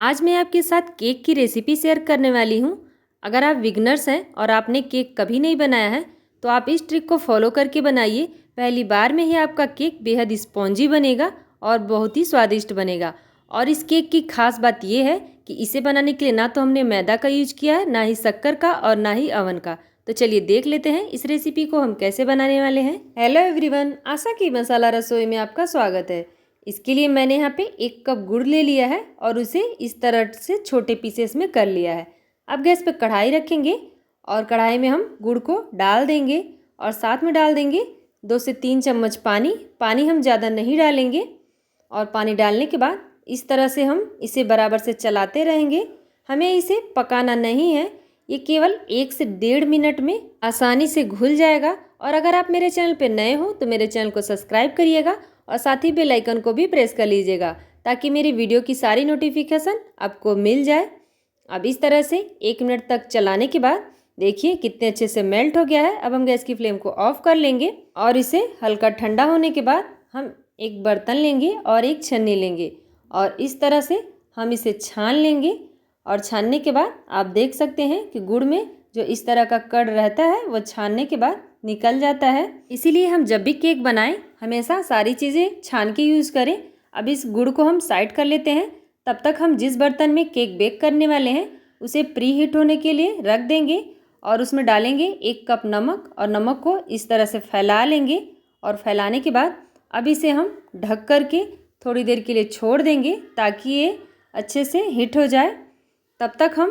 आज मैं आपके साथ केक की रेसिपी शेयर करने वाली हूँ। अगर आप बिगनर्स हैं और आपने केक कभी नहीं बनाया है तो आप इस ट्रिक को फॉलो करके बनाइए। पहली बार में ही आपका केक बेहद स्पॉन्जी बनेगा और बहुत ही स्वादिष्ट बनेगा। और इस केक की खास बात यह है कि इसे बनाने के लिए ना तो हमने मैदा का यूज किया है, ना ही शक्कर का और ना ही अवन का। तो चलिए देख लेते हैं इस रेसिपी को हम कैसे बनाने वाले हैं। हेलो एवरीवन, आशा की मसाला रसोई में आपका स्वागत है। इसके लिए मैंने यहाँ पे 1 कप गुड़ ले लिया है और उसे इस तरह से छोटे पीसेस में कर लिया है। अब गैस पे कढ़ाई रखेंगे और कढ़ाई में हम गुड़ को डाल देंगे और साथ में डाल देंगे 2 से 3 चम्मच पानी। पानी हम ज़्यादा नहीं डालेंगे और पानी डालने के बाद इस तरह से हम इसे बराबर से चलाते रहेंगे। हमें इसे पकाना नहीं है, ये केवल 1 से 1.5 मिनट में आसानी से घुल जाएगा। और अगर आप मेरे चैनल पे नए हो तो मेरे चैनल को सब्सक्राइब करिएगा और साथ ही बेल आइकन को भी प्रेस कर लीजिएगा ताकि मेरी वीडियो की सारी नोटिफिकेशन आपको मिल जाए। अब इस तरह से 1 मिनट तक चलाने के बाद देखिए कितने अच्छे से मेल्ट हो गया है। अब हम गैस की फ्लेम को ऑफ कर लेंगे और इसे हल्का ठंडा होने के बाद हम एक बर्तन लेंगे और एक छन्नी लेंगे और इस तरह से हम इसे छान लेंगे। और छानने के बाद आप देख सकते हैं कि गुड़ में जो इस तरह का कड़ रहता है वो छानने के बाद निकल जाता है। इसीलिए हम जब भी केक बनाएं हमेशा सारी चीज़ें छान के यूज़ करें। अब इस गुड़ को हम साइड कर लेते हैं। तब तक हम जिस बर्तन में केक बेक करने वाले हैं उसे प्री हीट होने के लिए रख देंगे और उसमें डालेंगे 1 कप नमक और नमक को इस तरह से फैला लेंगे। और फैलाने के बाद अब इसे हम ढक कर के थोड़ी देर के लिए छोड़ देंगे ताकि ये अच्छे से हीट हो जाए। तब तक हम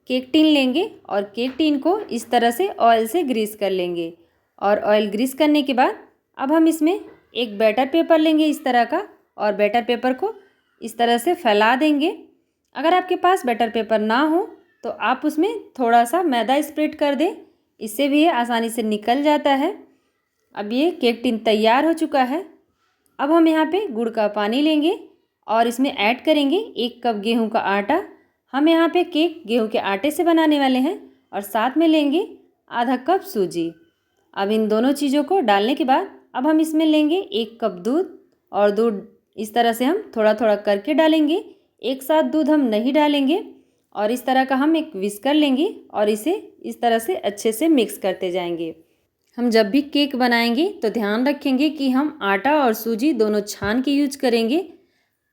केक टिन लेंगे और केक टिन को इस तरह से ऑयल से ग्रीस कर लेंगे। और ऑयल ग्रीस करने के बाद अब हम इसमें एक बैटर पेपर लेंगे इस तरह का और बैटर पेपर को इस तरह से फैला देंगे। अगर आपके पास बैटर पेपर ना हो तो आप उसमें थोड़ा सा मैदा स्प्रेड कर दें, इससे भी ये आसानी से निकल जाता है। अब ये केक टिन तैयार हो चुका है। अब हम यहाँ पे गुड़ का पानी लेंगे और इसमें ऐड करेंगे 1 कप गेहूं का आटा। हम यहाँ पे केक गेहूं के आटे से बनाने वाले हैं और साथ में लेंगे आधा कप सूजी। अब इन दोनों चीज़ों को डालने के बाद अब हम इसमें लेंगे 1 कप दूध और दूध इस तरह से हम थोड़ा थोड़ा करके डालेंगे, एक साथ दूध हम नहीं डालेंगे। और इस तरह का हम एक विस्कर लेंगे और इसे इस तरह से अच्छे से मिक्स करते जाएंगे। हम जब भी केक बनाएंगे तो ध्यान रखेंगे कि हम आटा और सूजी दोनों छान के यूज करेंगे।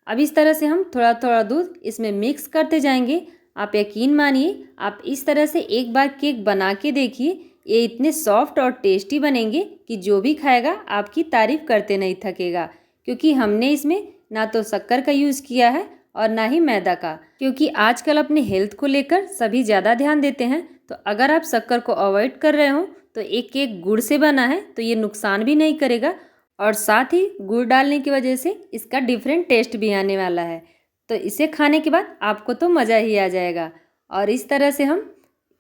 अब इस तरह से हम थोड़ा थोड़ा दूध इसमें मिक्स करते जाएंगे। आप यकीन मानिए, आप इस तरह से एक बार केक बना के देखिए, ये इतने सॉफ्ट और टेस्टी बनेंगे कि जो भी खाएगा आपकी तारीफ करते नहीं थकेगा। क्योंकि हमने इसमें ना तो शक्कर का यूज़ किया है और ना ही मैदा का, क्योंकि आजकल अपने हेल्थ को लेकर सभी ज़्यादा ध्यान देते हैं। तो अगर आप शक्कर को अवॉइड कर रहे हो तो एक केक गुड़ से बना है तो ये नुकसान भी नहीं करेगा और साथ ही गुड़ डालने की वजह से इसका डिफरेंट टेस्ट भी आने वाला है। तो इसे खाने के बाद आपको तो मज़ा ही आ जाएगा। और इस तरह से हम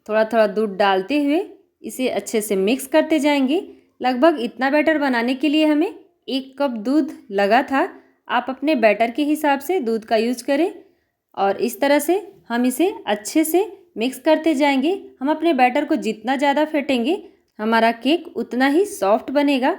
थोड़ा थोड़ा दूध डालते हुए इसे अच्छे से मिक्स करते जाएंगे। लगभग इतना बैटर बनाने के लिए हमें 1 कप दूध लगा था। आप अपने बैटर के हिसाब से दूध का यूज करें और इस तरह से हम इसे अच्छे से मिक्स करते जाएंगे। हम अपने बैटर को जितना ज़्यादा फेंटेंगे हमारा केक उतना ही सॉफ्ट बनेगा।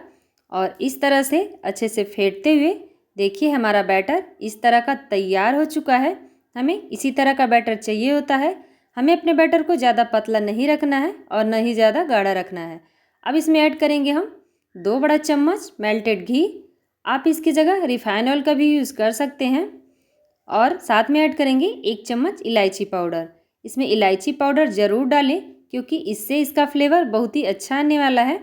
और इस तरह से अच्छे से फेंटते हुए देखिए हमारा बैटर इस तरह का तैयार हो चुका है। हमें इसी तरह का बैटर चाहिए होता है। हमें अपने बैटर को ज़्यादा पतला नहीं रखना है और न ही ज़्यादा गाढ़ा रखना है। अब इसमें ऐड करेंगे हम 2 बड़ा चम्मच मेल्टेड घी। आप इसकी जगह रिफाइन ऑयल का भी यूज़ कर सकते हैं। और साथ में ऐड करेंगे 1 चम्मच इलायची पाउडर। इसमें इलायची पाउडर ज़रूर डालें क्योंकि इससे इसका फ्लेवर बहुत ही अच्छा आने वाला है।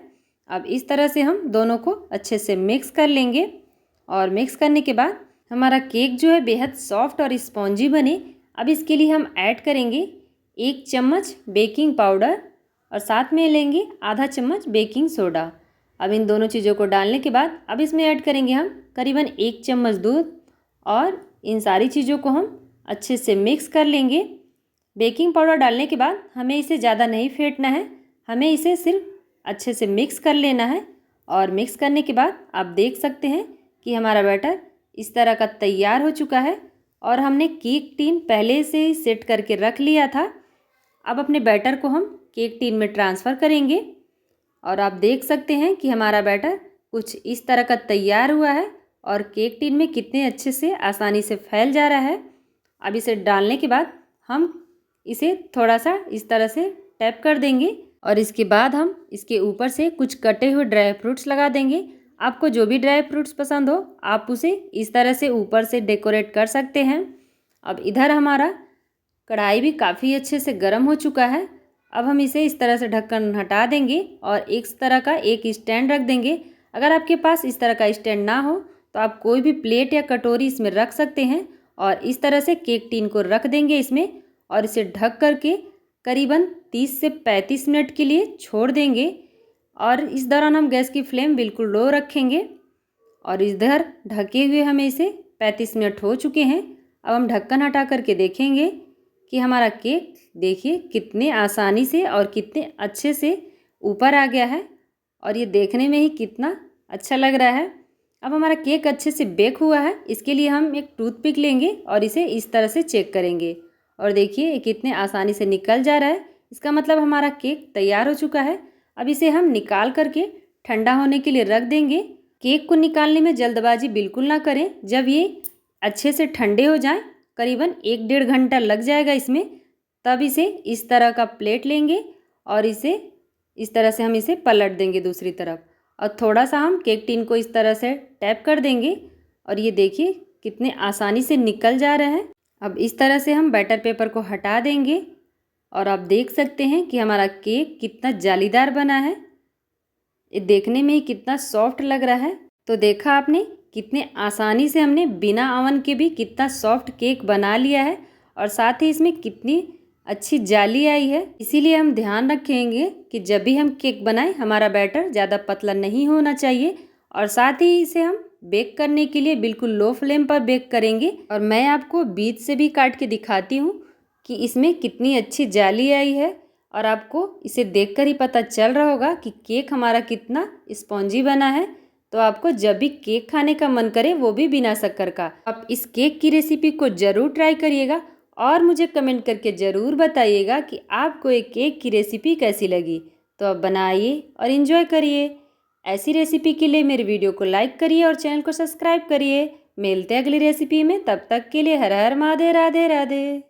अब इस तरह से हम दोनों को अच्छे से मिक्स कर लेंगे और मिक्स करने के बाद हमारा केक जो है बेहद सॉफ्ट और स्पॉन्जी बने। अब इसके लिए हम ऐड करेंगे 1 चम्मच बेकिंग पाउडर और साथ में लेंगे आधा चम्मच बेकिंग सोडा। अब इन दोनों चीज़ों को डालने के बाद अब इसमें ऐड करेंगे हम करीबन 1 चम्मच दूध और इन सारी चीज़ों को हम अच्छे से मिक्स कर लेंगे। बेकिंग पाउडर डालने के बाद हमें इसे ज़्यादा नहीं फेंटना है, हमें इसे सिर्फ अच्छे से मिक्स कर लेना है। और मिक्स करने के बाद आप देख सकते हैं कि हमारा बैटर इस तरह का तैयार हो चुका है और हमने केक टिन पहले से ही सेट करके रख लिया था। अब अपने बैटर को हम केक टिन में ट्रांसफ़र करेंगे और आप देख सकते हैं कि हमारा बैटर कुछ इस तरह का तैयार हुआ है और केक टिन में कितने अच्छे से आसानी से फैल जा रहा है। अब इसे डालने के बाद हम इसे थोड़ा सा इस तरह से टैप कर देंगे और इसके बाद हम इसके ऊपर से कुछ कटे हुए ड्राई फ्रूट्स लगा देंगे। आपको जो भी ड्राई फ्रूट्स पसंद हो आप उसे इस तरह से ऊपर से डेकोरेट कर सकते हैं। अब इधर हमारा कढ़ाई भी काफ़ी अच्छे से गर्म हो चुका है। अब हम इसे इस तरह से ढक्कन हटा देंगे और इस तरह का एक स्टैंड रख देंगे। अगर आपके पास इस तरह का स्टैंड ना हो तो आप कोई भी प्लेट या कटोरी इसमें रख सकते हैं और इस तरह से केक टिन को रख देंगे इसमें और इसे ढक करके करीबन 30 से 35 मिनट के लिए छोड़ देंगे। और इस दौरान हम गैस की फ्लेम बिल्कुल लो रखेंगे। और इधर ढके हुए हमें इसे 35 मिनट हो चुके हैं। अब हम ढक्कन हटा करके देखेंगे कि हमारा केक देखिए कितने आसानी से और कितने अच्छे से ऊपर आ गया है और ये देखने में ही कितना अच्छा लग रहा है। अब हमारा केक अच्छे से बेक हुआ है। इसके लिए हम एक टूथपिक लेंगे और इसे इस तरह से चेक करेंगे और देखिए ये कितने आसानी से निकल जा रहा है। इसका मतलब हमारा केक तैयार हो चुका है। अब इसे हम निकाल करके ठंडा होने के लिए रख देंगे। केक को निकालने में जल्दबाजी बिल्कुल ना करें। जब ये अच्छे से ठंडे हो जाएं, करीबन 1-1.5 घंटा लग जाएगा इसमें, तब इसे इस तरह का प्लेट लेंगे और इसे इस तरह से हम इसे पलट देंगे दूसरी तरफ और थोड़ा सा हम केक टिन को इस तरह से टैप कर देंगे और ये देखिए कितने आसानी से निकल जा रहे हैं। अब इस तरह से हम बैटर पेपर को हटा देंगे और आप देख सकते हैं कि हमारा केक कितना जालीदार बना है। ये देखने में ही कितना सॉफ्ट लग रहा है। तो देखा आपने कितने आसानी से हमने बिना ओवन के भी कितना सॉफ्ट केक बना लिया है और साथ ही इसमें कितनी अच्छी जाली आई है। इसीलिए हम ध्यान रखेंगे कि जब भी हम केक बनाएं हमारा बैटर ज़्यादा पतला नहीं होना चाहिए और साथ ही इसे हम बेक करने के लिए बिल्कुल लो फ्लेम पर बेक करेंगे। और मैं आपको बीच से भी काट के दिखाती हूँ कि इसमें कितनी अच्छी जाली आई है और आपको इसे देखकर ही पता चल रहा होगा कि केक हमारा कितना स्पॉन्जी बना है। तो आपको जब भी केक खाने का मन करे वो भी बिना शक्कर का, आप इस केक की रेसिपी को ज़रूर ट्राई करिएगा और मुझे कमेंट करके ज़रूर बताइएगा कि आपको एक केक की रेसिपी कैसी लगी। तो आप बनाइए और इन्जॉय करिए। ऐसी रेसिपी के लिए मेरे वीडियो को लाइक करिए और चैनल को सब्सक्राइब करिए। मिलते हैं अगली रेसिपी में, तब तक के लिए हर हर महादेव, राधे राधे।